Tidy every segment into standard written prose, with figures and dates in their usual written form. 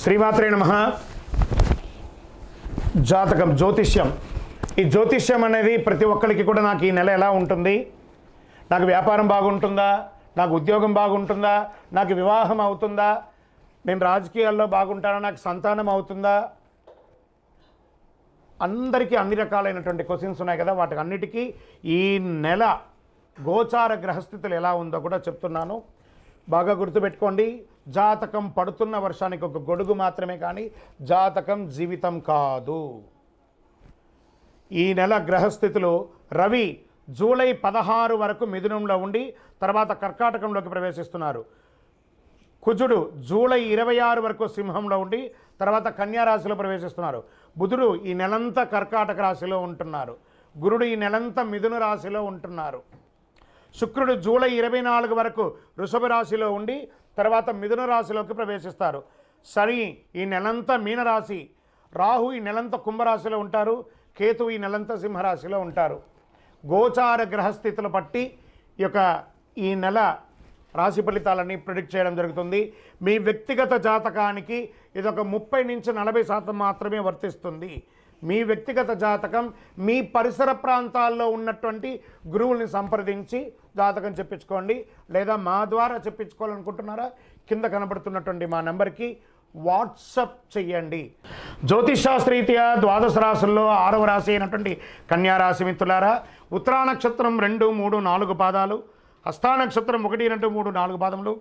శ్రీమాత్రే నమః. జాతకం, జ్యోతిష్యం. ఈ జ్యోతిష్యం అనేది ప్రతి ఒక్కరికి కూడా నాకు ఈ నెల ఎలా ఉంటుంది, నాకు వ్యాపారం బాగుంటుందా, నాకు ఉద్యోగం బాగుంటుందా, నాకు వివాహం అవుతుందా, నేను రాజకీయాల్లో బాగుంటానా, నాకు సంతానం అవుతుందా, అందరికీ అన్ని రకాలైనటువంటి క్వశ్చన్స్ ఉన్నాయి కదా. వాటికి అన్నిటికీ ఈ నెల గోచార గ్రహస్థితులు ఎలా ఉందో కూడా చెప్తున్నాను. బాగా గుర్తుపెట్టుకోండి. జాతకం పడుతున్న వర్షానికి ఒక గొడుగు మాత్రమే, కానీ జాతకం జీవితం కాదు. ఈ నెల గ్రహస్థితులు: రవి జూలై 16 వరకు మిథునంలో ఉండి తర్వాత కర్కాటకంలోకి ప్రవేశిస్తున్నారు. కుజుడు జూలై 26 వరకు సింహంలో ఉండి తర్వాత కన్యా రాశిలో ప్రవేశిస్తున్నారు. బుధుడు ఈ నెలంతా కర్కాటక రాశిలో ఉంటున్నారు. గురుడు ఈ నెలంతా మిథున రాశిలో ఉంటున్నారు. శుక్రుడు జూలై 24 వరకు వృషభ రాశిలో ఉండి తర్వాత మిథున రాశిలోకి ప్రవేశిస్తారు. శని ఈ నెలంతా మీనరాశి, రాహు ఈ నెలంతా కుంభరాశిలో ఉంటారు, కేతు ఈ నెలంతా సింహరాశిలో ఉంటారు. గోచార గ్రహస్థితులు బట్టి ఈ నెల రాశి ఫలితాలని ప్రిడిక్ట్ చేయడం జరుగుతుంది. మీ వ్యక్తిగత జాతకానికి ఇదొక 30 నుంచి 40% మాత్రమే వర్తిస్తుంది. మీ వ్యక్తిగత జాతకం మీ పరిసర ప్రాంతాల్లో ఉన్నటువంటి గురువుల్ని సంప్రదించి జాతకం చెప్పించుకోండి. లేదా మా ద్వారా చెప్పించుకోవాలనుకుంటున్నారా, కింద కనబడుతున్నటువంటి మా నెంబర్కి వాట్సప్ చెయ్యండి. జ్యోతిషాస్త్రీత్యా ద్వాదశ రాశుల్లో 6వ రాశి అయినటువంటి కన్యా రాశి మిత్రులారా, ఉత్తరా నక్షత్రం 2, 3, 4 పాదాలు, హస్తా నక్షత్రం 1, 2, 3, 4 పాదములు,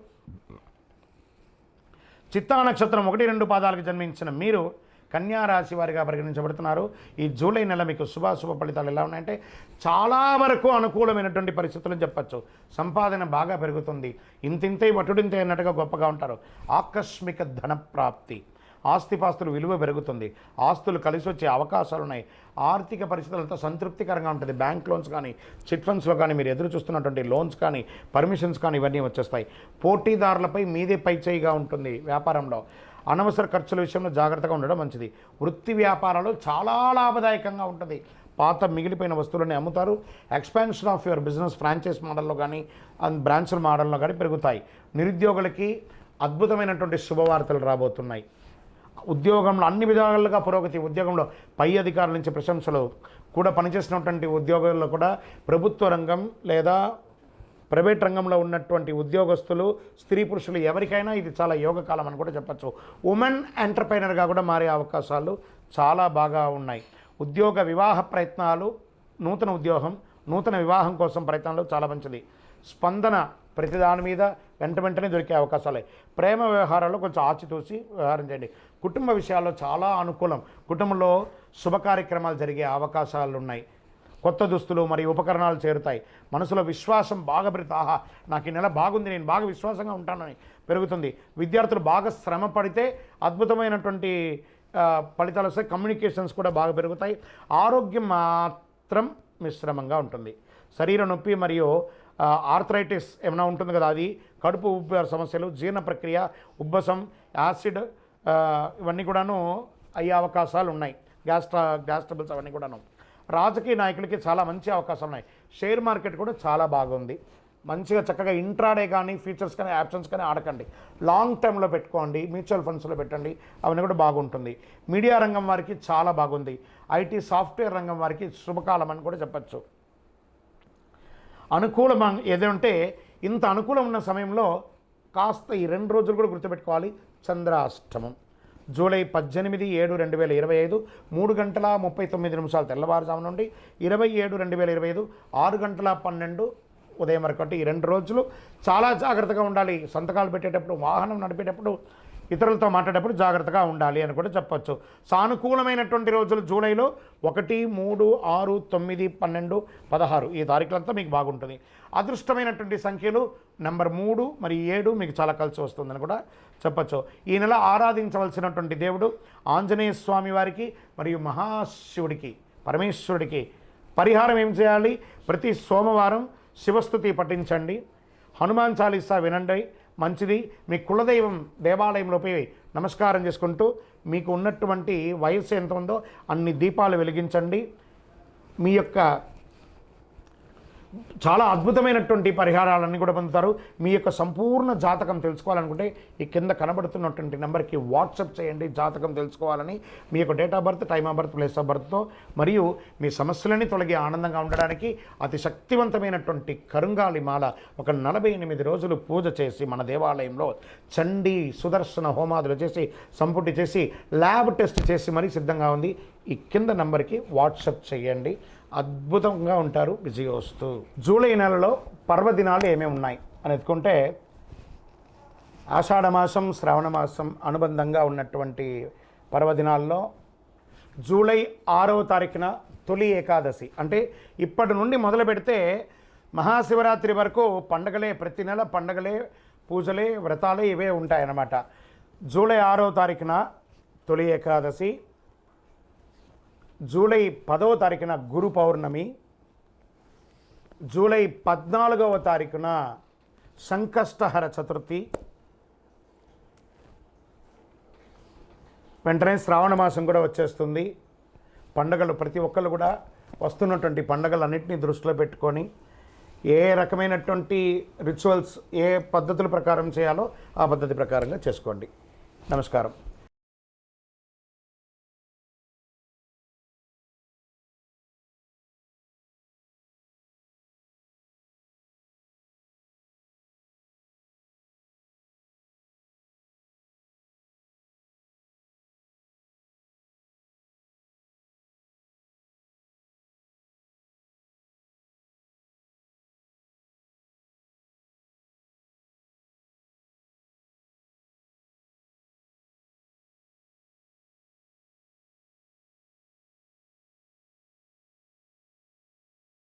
చిత్తా నక్షత్రం 1, 2 పాదాలకు జన్మించిన మీరు కన్యా రాశి వారిగా పరిగణించబడుతున్నారు. ఈ జూలై నెల మీకు శుభాశుభ ఫలితాలు ఎలా ఉన్నాయంటే చాలా వరకు అనుకూలమైనటువంటి పరిస్థితులు చెప్పచ్చు. సంపాదన బాగా పెరుగుతుంది. ఇంతింతే వటుడింతే అన్నట్టుగా గొప్పగా ఉంటారు. ఆకస్మిక ధన ప్రాప్తి, ఆస్తిపాస్తులు విలువ పెరుగుతుంది. ఆస్తులు కలిసి వచ్చే అవకాశాలు ఉన్నాయి. ఆర్థిక పరిస్థితులతో సంతృప్తికరంగా ఉంటుంది. బ్యాంక్ లోన్స్ కానీ, చిట్ ఫండ్స్లో కానీ మీరు ఎదురు చూస్తున్నటువంటి లోన్స్ కానీ, పర్మిషన్స్ కానీ ఇవన్నీ వచ్చేస్తాయి. పోటీదారులపై మీదే పై చేయిగా ఉంటుంది. వ్యాపారంలో అనవసర ఖర్చుల విషయంలో జాగ్రత్తగా ఉండడం మంచిది. వృత్తి వ్యాపారాలు చాలా లాభదాయకంగా ఉంటుంది. పాత మిగిలిపోయిన వస్తువులని అమ్ముతారు. Expansion of your business franchise మోడల్లో కానీ బ్రాంచ్ల మోడల్లో కానీ పెరుగుతాయి. నిరుద్యోగులకి అద్భుతమైనటువంటి శుభవార్తలు రాబోతున్నాయి. ఉద్యోగంలో అన్ని విధాలుగా పురోగతి. ఉద్యోగంలో పై అధికారుల నుంచి ప్రశంసలు కూడా, పనిచేసినటువంటి ఉద్యోగాల్లో కూడా ప్రభుత్వ రంగం లేదా ప్రైవేట్ రంగంలో ఉన్నటువంటి ఉద్యోగస్తులు, స్త్రీ పురుషులు ఎవరికైనా ఇది చాలా యోగకాలం అని కూడా చెప్పచ్చు. ఉమెన్ ఎంటర్ప్రైనర్గా కూడా మారే అవకాశాలు చాలా బాగా ఉన్నాయి. ఉద్యోగ వివాహ ప్రయత్నాలు, నూతన ఉద్యోగం, నూతన వివాహం కోసం ప్రయత్నాలు చాలా మంచిది. స్పందన ప్రతి దాని మీద వెంటనే దొరికే అవకాశాలే. ప్రేమ వ్యవహారాల్లో కొంచెం ఆచితూసి వ్యవహారం చేయండి. కుటుంబ విషయాల్లో చాలా అనుకూలం. కుటుంబంలో శుభ కార్యక్రమాలు జరిగే అవకాశాలు ఉన్నాయి. కొత్త దుస్తులు మరియు ఉపకరణాలు చేరుతాయి. మనసులో విశ్వాసం బాగా పెరుగుతుంది. ఆహా, నాకు ఈ నెల బాగుంది, నేను బాగా విశ్వాసంగా ఉంటానని పెరుగుతుంది. విద్యార్థులు బాగా శ్రమ పడితే అద్భుతమైనటువంటి ఫలితాలు వస్తాయి. కమ్యూనికేషన్స్ కూడా బాగా పెరుగుతాయి. ఆరోగ్యం మాత్రం మిశ్రమంగా ఉంటుంది. శరీర నొప్పి మరియు ఆర్థరైటిస్ ఏమైనా ఉంటుంది కదా, అది, కడుపు ఉబ్బ సమస్యలు, జీర్ణ ప్రక్రియ, ఉబ్బసం, యాసిడ్ ఇవన్నీ కూడాను అయ్యే అవకాశాలు ఉన్నాయి. గ్యాస్ ట్రబుల్స్ అవన్నీ కూడాను. రాజకీయ నాయకులకి చాలా మంచి అవకాశాలు ఉన్నాయి. షేర్ మార్కెట్ కూడా చాలా బాగుంది. మంచిగా చక్కగా ఇంట్రాడే కానీ, ఫ్యూచర్స్ కానీ, ఆప్షన్స్ కానీ ఆడకండి. లాంగ్ టర్మ్లో పెట్టుకోండి. మ్యూచువల్ ఫండ్స్లో పెట్టండి, అవన్నీ కూడా బాగుంటుంది. మీడియా రంగం వారికి చాలా బాగుంది. ఐటీ సాఫ్ట్వేర్ రంగం వారికి శుభకాలం అని కూడా చెప్పచ్చు. అనుకూలం ఏదంటే ఇంత అనుకూలం ఉన్న సమయంలో కాస్త ఈ 2 రోజులు కూడా గుర్తుపెట్టుకోవాలి. చంద్రాష్టమం జూలై 18, 7, 2025 3:39 తెల్లవారుజాము నుండి 27, 2025 6:12 ఉదయం వరకు. ఈ 2 రోజులు చాలా జాగ్రత్తగా ఉండాలి. సంతకాలు పెట్టేటప్పుడు, వాహనం నడిపేటప్పుడు, ఇతరులతో మాట్లాడేటప్పుడు జాగ్రత్తగా ఉండాలి అని కూడా చెప్పచ్చు. సానుకూలమైనటువంటి రోజులు జూలైలో 1, 3, 6, 9, 12, 16 ఈ తారీఖులంతా మీకు బాగుంటుంది. అదృష్టమైనటువంటి సంఖ్యలు నెంబర్ 3 మరియు 7 మీకు చాలా కలిసి వస్తుందని కూడా చెప్పచ్చు. ఈ నెల ఆరాధించవలసినటువంటి దేవుడు ఆంజనేయ స్వామి వారికి మరియు మహాశివుడికి, పరమేశ్వరుడికి పరిహారం ఏం చేయాలి? ప్రతి సోమవారం శివస్తుతి పఠించండి. హనుమాన్ చాలీసా వినండి, మంచిది. మీ కులదైవం దేవాలయంలో పోయి నమస్కారం చేసుకుంటూ మీకు ఉన్నటువంటి వయస్సు ఎంత ఉందో అన్ని దీపాలు వెలిగించండి. మీ యొక్క చాలా అద్భుతమైనటువంటి పరిహారాలన్నీ కూడా పొందుతారు. మీ యొక్క సంపూర్ణ జాతకం తెలుసుకోవాలనుకుంటే ఈ కింద కనబడుతున్నటువంటి నెంబర్కి వాట్సాప్ చేయండి. జాతకం తెలుసుకోవాలని మీ యొక్క date of birth, time of birth, place of బర్త్తో, మరియు మీ సమస్యలన్నీ తొలగి ఆనందంగా ఉండడానికి అతి శక్తివంతమైనటువంటి కరుంగాలి మాల ఒక 48 రోజులు పూజ చేసి మన దేవాలయంలో చండీ సుదర్శన హోమాదులు చేసి సంపుటి చేసి ల్యాబ్ టెస్ట్ చేసి మరీ సిద్ధంగా ఉంది. ఈ కింద నంబర్కి వాట్సాప్ చేయండి. అద్భుతంగా ఉంటారు. విజయోస్తు. జూలై నెలలో పర్వదినాలు ఏమేమి ఉన్నాయి అని ఎత్తుకుంటే ఆషాఢమాసం, శ్రావణ మాసం అనుబంధంగా ఉన్నటువంటి పర్వదినాల్లో జూలై 6వ తారీఖున తొలి ఏకాదశి, అంటే ఇప్పటి నుండి మొదలు పెడితే మహాశివరాత్రి వరకు పండగలే, ప్రతి నెల పండగలే, పూజలే, వ్రతాలే ఇవే ఉంటాయన్నమాట. జూలై 6వ తారీఖున తొలి ఏకాదశి, జూలై 10వ తారీఖున గురు పౌర్ణమి, జూలై 14వ తారీఖున సంకష్టహర చతుర్థి, వెంటనే శ్రావణ మాసం కూడా వచ్చేస్తుంది. పండగలు ప్రతి ఒక్కళ్ళు కూడా వస్తున్నటువంటి పండగలన్నింటినీ దృష్టిలో పెట్టుకొని ఏ రకమైనటువంటి రిచువల్స్ ఏ పద్ధతుల ప్రకారం చేయాలో ఆ పద్ధతి ప్రకారంగా చేసుకోండి. నమస్కారం.